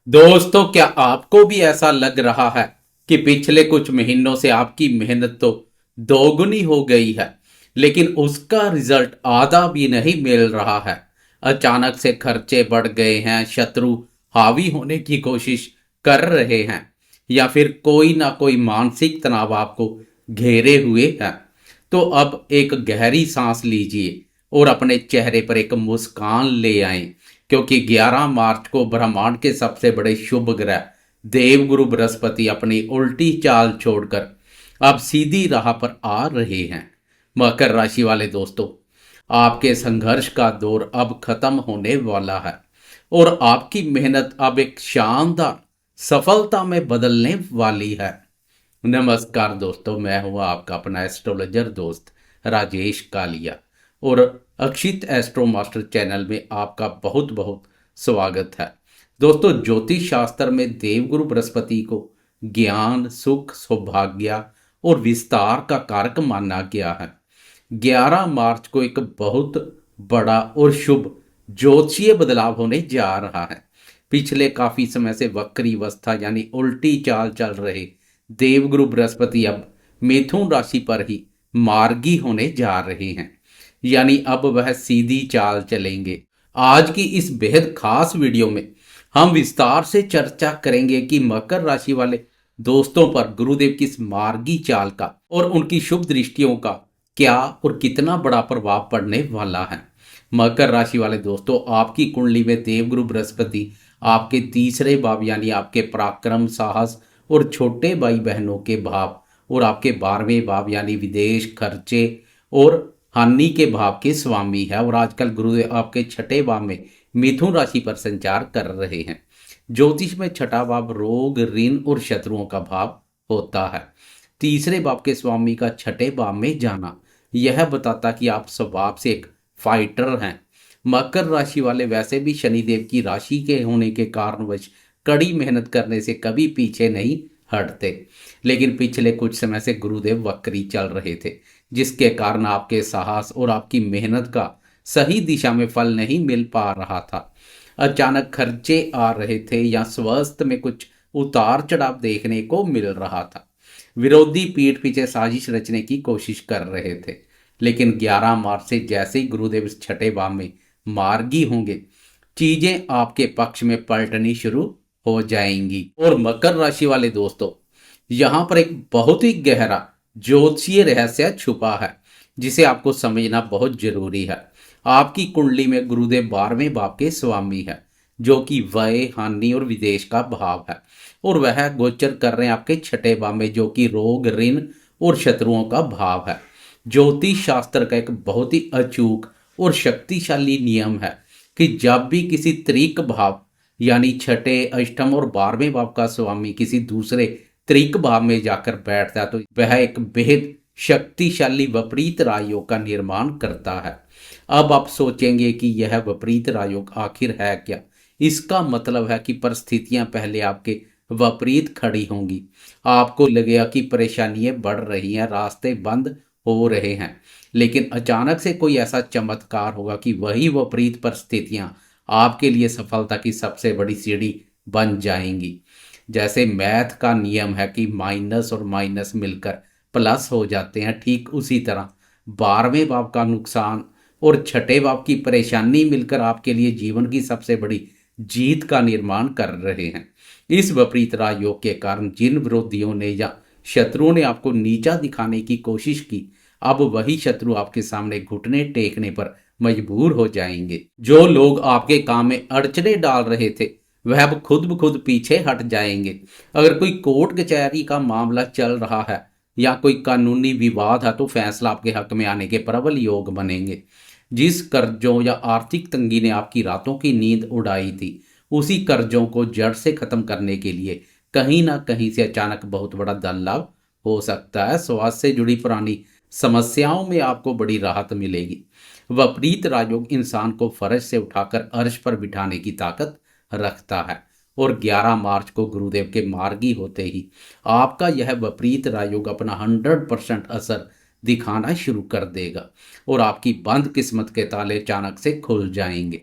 दोस्तों, क्या आपको भी ऐसा लग रहा है कि पिछले कुछ महीनों से आपकी मेहनत तो दोगुनी हो गई है, लेकिन उसका रिजल्ट आधा भी नहीं मिल रहा है। अचानक से खर्चे बढ़ गए हैं, शत्रु हावी होने की कोशिश कर रहे हैं, या फिर कोई ना कोई मानसिक तनाव आपको घेरे हुए है। तो अब एक गहरी सांस लीजिए और अपने चेहरे पर एक मुस्कान ले आएं, क्योंकि 11 मार्च को ब्रह्मांड के सबसे बड़े शुभ ग्रह देवगुरु बृहस्पति अपनी उल्टी चाल छोड़कर अब सीधी राह पर आ रहे हैं। मकर राशि वाले दोस्तों, आपके संघर्ष का दौर अब खत्म होने वाला है और आपकी मेहनत अब एक शानदार सफलता में बदलने वाली है। नमस्कार दोस्तों, मैं हूं आपका अपना एस्ट्रोलॉजर दोस्त राजेश कालिया और अक्षित एस्ट्रो मास्टर चैनल में आपका बहुत बहुत स्वागत है। दोस्तों, ज्योतिष शास्त्र में देवगुरु बृहस्पति को ज्ञान, सुख, सौभाग्य और विस्तार का कारक माना गया है। 11 मार्च को एक बहुत बड़ा और शुभ ज्योतिषीय बदलाव होने जा रहा है। पिछले काफी समय से वक्री अवस्था यानी उल्टी चाल चल रहे देवगुरु बृहस्पति अब मिथुन राशि पर ही मार्गी होने जा रहे हैं, यानी अब वह सीधी चाल चलेंगे। आज की इस बेहद खास वीडियो में हम विस्तार से चर्चा करेंगे कि मकर राशि वाले दोस्तों पर गुरुदेव की इस मार्गी चाल का और उनकी शुभ दृष्टियों का क्या और कितना बड़ा प्रभाव पड़ने वाला है। मकर राशि वाले दोस्तों, आपकी कुंडली में देवगुरु बृहस्पति आपके तीसरे भाव यानी आपके पराक्रम, साहस और छोटे भाई बहनों के भाव और आपके 12वें भाव यानी विदेश, खर्चे और हानि के भाव के स्वामी है। और आजकल गुरुदेव आपके छठे भाव में मिथुन राशि पर संचार कर रहे हैं। ज्योतिष में छठा भाव रोग, ऋण और शत्रुओं का भाव होता है। तीसरे भाव के स्वामी का छठे भाव में जाना यह बताता कि आप स्वभाव से एक फाइटर हैं। मकर राशि वाले वैसे भी शनिदेव की राशि के होने के कारणवश कड़ी मेहनत करने से कभी पीछे नहीं हटते, लेकिन पिछले कुछ समय से गुरुदेव वक्री चल रहे थे, जिसके कारण आपके साहस और आपकी मेहनत का सही दिशा में फल नहीं मिल पा रहा था। अचानक खर्चे आ रहे थे या स्वास्थ्य में कुछ उतार चढ़ाव देखने को मिल रहा था। विरोधी पीठ पीछे साजिश रचने की कोशिश कर रहे थे, लेकिन 11 मार्च से जैसे ही गुरुदेव इस छठे भाव में मार्गी होंगे, चीजें आपके पक्ष में पलटनी शुरू हो जाएंगी। और मकर राशि वाले दोस्तों, यहां पर एक बहुत ही गहरा ज्योतिषीय रहस्य छुपा है, जिसे आपको समझना बहुत जरूरी है। आपकी कुंडली में गुरुदेव 12वें भाव के स्वामी है, जो कि व्यय, हानि और विदेश का भाव है, और वह गोचर कर रहे हैं आपके छठे भाव में, जो कि रोग, ऋण और शत्रुओं का भाव है। ज्योतिष शास्त्र का एक बहुत ही अचूक और शक्तिशाली नियम है कि जब भी किसी त्रिक भाव यानी छठे, अष्टम और 12वें भाव का स्वामी किसी दूसरे त्रिक भाव में जाकर बैठता है, तो वह एक बेहद शक्तिशाली विपरीत राजयोग का निर्माण करता है। अब आप सोचेंगे कि यह विपरीत राजयोग आखिर है क्या। इसका मतलब है कि परिस्थितियां पहले आपके विपरीत खड़ी होंगी। आपको लगेगा कि परेशानियां बढ़ रही हैं, रास्ते बंद हो रहे हैं, लेकिन अचानक से कोई ऐसा चमत्कार होगा कि वही विपरीत परिस्थितियां आपके लिए सफलता की सबसे बड़ी सीढ़ी बन जाएंगी। जैसे मैथ का नियम है कि माइनस और माइनस मिलकर प्लस हो जाते हैं, ठीक उसी तरह 12वें भाव का नुकसान और छठे भाव की परेशानी मिलकर आपके लिए जीवन की सबसे बड़ी जीत का निर्माण कर रहे हैं। इस विपरीत राजयोग के कारण जिन विरोधियों ने या शत्रुओं ने आपको नीचा दिखाने की कोशिश की, अब वही शत्रु आपके सामने घुटने टेकने पर मजबूर हो जाएंगे। जो लोग आपके काम में अड़चने डाल रहे थे, वह अब खुद ब खुद पीछे हट जाएंगे। अगर कोई कोर्ट कचहरी का मामला चल रहा है या कोई कानूनी विवाद है, तो फैसला आपके हक में आने के प्रबल योग बनेंगे। जिस कर्जों या आर्थिक तंगी ने आपकी रातों की नींद उड़ाई थी, उसी कर्जों को जड़ से खत्म करने के लिए कहीं ना कहीं से अचानक बहुत बड़ा धन लाभ हो सकता है। स्वास्थ्य से जुड़ी पुरानी समस्याओं में आपको बड़ी राहत मिलेगी। विपरीत राजयोग इंसान को फर्श से उठाकर अर्श पर बिठाने की ताकत रखता है, और 11 मार्च को गुरुदेव के मार्गी होते ही आपका यह विपरीत राजयोग अपना 100% असर दिखाना शुरू कर देगा और आपकी बंद किस्मत के ताले अचानक से खुल जाएंगे।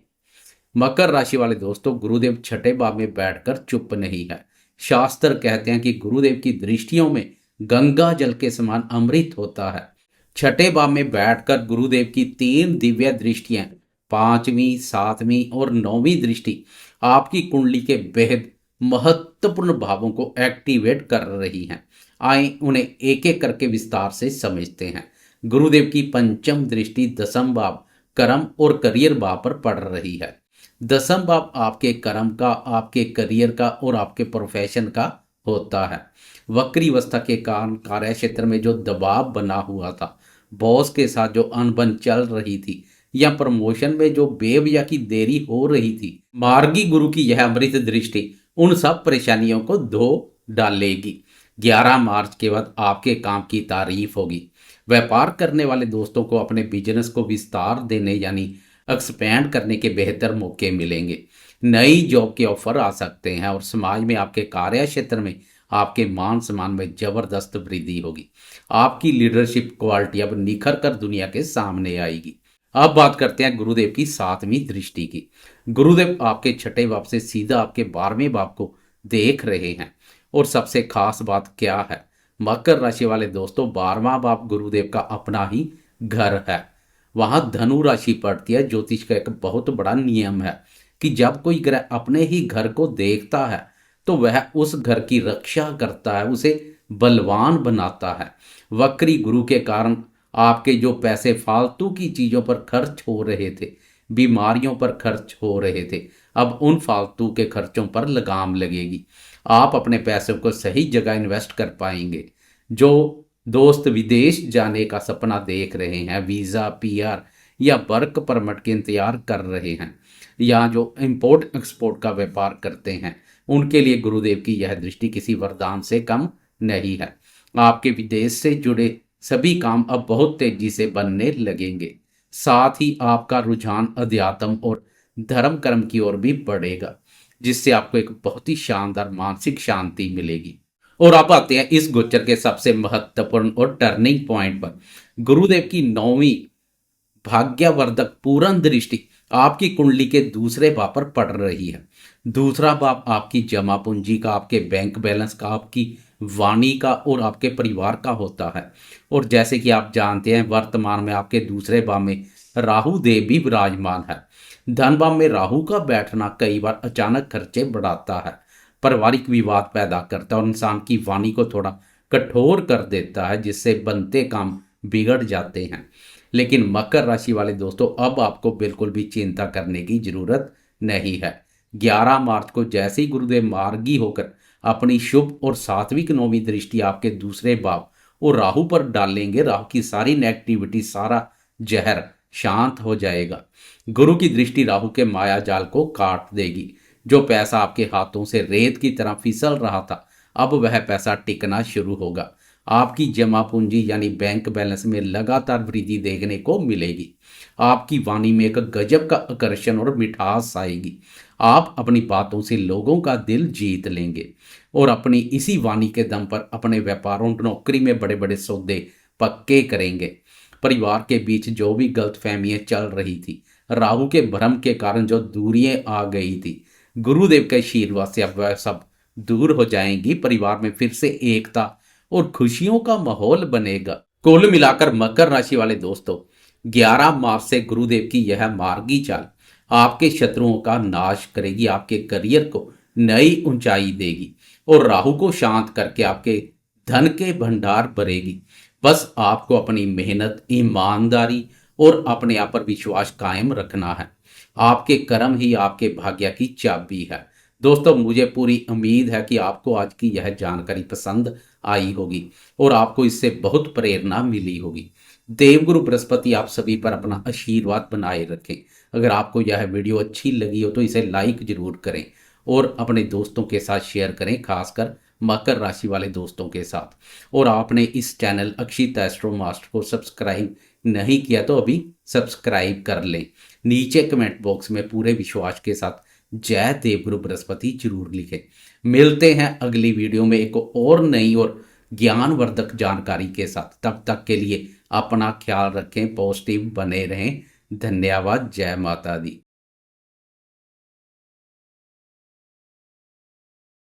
मकर राशि वाले दोस्तों, गुरुदेव छठे भाव में बैठकर चुप नहीं है। शास्त्र कहते हैं कि गुरुदेव की दृष्टियों में गंगा जल के समान अमृत होता है। छठे भाव में बैठकर गुरुदेव की 3 दिव्य दृष्टियां, 5वीं, 7वीं और 9वीं दृष्टि आपकी कुंडली के बेहद महत्वपूर्ण भावों को एक्टिवेट कर रही हैं। आए उन्हें एक एक करके विस्तार से समझते हैं। गुरुदेव की पंचम दृष्टि दसम भाव, कर्म और करियर भाव पर पड़ रही है। दसम भाव आपके कर्म का, आपके करियर का और आपके प्रोफेशन का होता है। वक्री अवस्था के कारण कार्य क्षेत्र में जो दबाव बना हुआ था, बॉस के साथ जो अनबन चल रही थी, या प्रमोशन में जो बेवजह की देरी हो रही थी, मार्गी गुरु की यह अमृत दृष्टि उन सब परेशानियों को धो डालेगी। 11 मार्च के बाद आपके काम की तारीफ होगी। व्यापार करने वाले दोस्तों को अपने बिजनेस को विस्तार देने यानी एक्सपैंड करने के बेहतर मौके मिलेंगे। नई जॉब के ऑफर आ सकते हैं और समाज में आपके कार्य क्षेत्र में आपके मान सम्मान में जबरदस्त वृद्धि होगी। आपकी लीडरशिप क्वालिटी अब निखर कर दुनिया के सामने आएगी। अब बात करते हैं गुरुदेव की 7वीं दृष्टि की। गुरुदेव आपके छठे भाव से सीधा आपके 12वें भाव को देख रहे हैं। और सबसे खास बात क्या है, मकर राशि वाले दोस्तों, 12वां भाव गुरुदेव का अपना ही घर है। वहां धनु राशि पड़ती है। ज्योतिष का एक बहुत बड़ा नियम है कि जब कोई ग्रह अपने ही घर को देखता है तो वह उस घर की रक्षा करता है, उसे बलवान बनाता है। वक्री गुरु के कारण आपके जो पैसे फालतू की चीजों पर खर्च हो रहे थे, बीमारियों पर खर्च हो रहे थे, अब उन फालतू के खर्चों पर लगाम लगेगी। आप अपने पैसों को सही जगह इन्वेस्ट कर पाएंगे। जो दोस्त विदेश जाने का सपना देख रहे हैं, वीज़ा, पीआर या वर्क परमिट के इंतजार कर रहे हैं, या जो इंपोर्ट एक्सपोर्ट का व्यापार करते हैं, उनके लिए गुरुदेव की यह दृष्टि किसी वरदान से कम नहीं है। आपके विदेश से जुड़े सभी काम अब बहुत तेजी से बनने लगेंगे। साथ ही आपका रुझान अध्यात्म और धर्म कर्म की ओर भी बढ़ेगा, जिससे आपको एक बहुत ही शानदार मानसिक शांति मिलेगी। और अब आते हैं इस गोचर के सबसे महत्वपूर्ण और टर्निंग पॉइंट पर। गुरुदेव की 9वीं भाग्यवर्धक पूर्ण दृष्टि आपकी कुंडली के दूसरे भाव पर पड़ रही है। दूसरा भाव आपकी जमा पूंजी का, आपके बैंक बैलेंस का, आपकी वाणी का और आपके परिवार का होता है। और जैसे कि आप जानते हैं, वर्तमान में आपके दूसरे भाव में राहु देव भी विराजमान है। धन भाव में राहु का बैठना कई बार अचानक खर्चे बढ़ाता है, पारिवारिक विवाद पैदा करता है और इंसान की वाणी को थोड़ा कठोर कर देता है, जिससे बनते काम बिगड़ जाते हैं। लेकिन मकर राशि वाले दोस्तों, अब आपको बिल्कुल भी चिंता करने की जरूरत नहीं है। 11 मार्च को जैसे ही गुरुदेव मार्गी होकर अपनी शुभ और सात्विक 9वीं दृष्टि आपके दूसरे भाव और राहु पर डालेंगे, राहु की सारी नेगेटिविटी, सारा जहर शांत हो जाएगा। गुरु की दृष्टि राहु के माया जाल को काट देगी। जो पैसा आपके हाथों से रेत की तरह फिसल रहा था, अब वह पैसा टिकना शुरू होगा। आपकी जमा पूंजी यानी बैंक बैलेंस में लगातार वृद्धि देखने को मिलेगी। आपकी वाणी में एक गजब का आकर्षण और मिठास आएगी। आप अपनी बातों से लोगों का दिल जीत लेंगे और अपनी इसी वाणी के दम पर अपने व्यापारों, नौकरी में बड़े बड़े सौदे पक्के करेंगे। परिवार के बीच जो भी गलतफहमियां चल रही थी, राहु के भ्रम के कारण जो दूरियां आ गई थी, गुरुदेव के आशीर्वाद से अब वह सब दूर हो जाएंगी। परिवार में फिर से एकता और खुशियों का माहौल बनेगा। कुल मिलाकर मकर राशि वाले दोस्तों, 11 मार्च से गुरुदेव की यह मार्गी चाल आपके शत्रुओं का नाश करेगी, आपके करियर को नई ऊंचाई देगी और राहु को शांत करके आपके धन के भंडार भरेगी। बस आपको अपनी मेहनत, ईमानदारी और अपने आप पर विश्वास कायम रखना है। आपके कर्म ही आपके भाग्य की चाबी है। दोस्तों, मुझे पूरी उम्मीद है कि आपको आज की यह जानकारी पसंद आई होगी और आपको इससे बहुत प्रेरणा मिली होगी। देवगुरु बृहस्पति आप सभी पर अपना आशीर्वाद बनाए रखें। अगर आपको यह वीडियो अच्छी लगी हो तो इसे लाइक जरूर करें और अपने दोस्तों के साथ शेयर करें, खासकर मकर राशि वाले दोस्तों के साथ। और आपने इस चैनल अक्षित एस्ट्रो मास्टर को सब्सक्राइब नहीं किया तो अभी सब्सक्राइब कर लें। नीचे कमेंट बॉक्स में पूरे विश्वास के साथ जय देवगुरु बृहस्पति जरूर लिखें। मिलते हैं अगली वीडियो में एक और नई और ज्ञानवर्धक जानकारी के साथ। तब तक के लिए अपना ख्याल रखें, पॉजिटिव बने रहें। धन्यवाद। जय माता दी।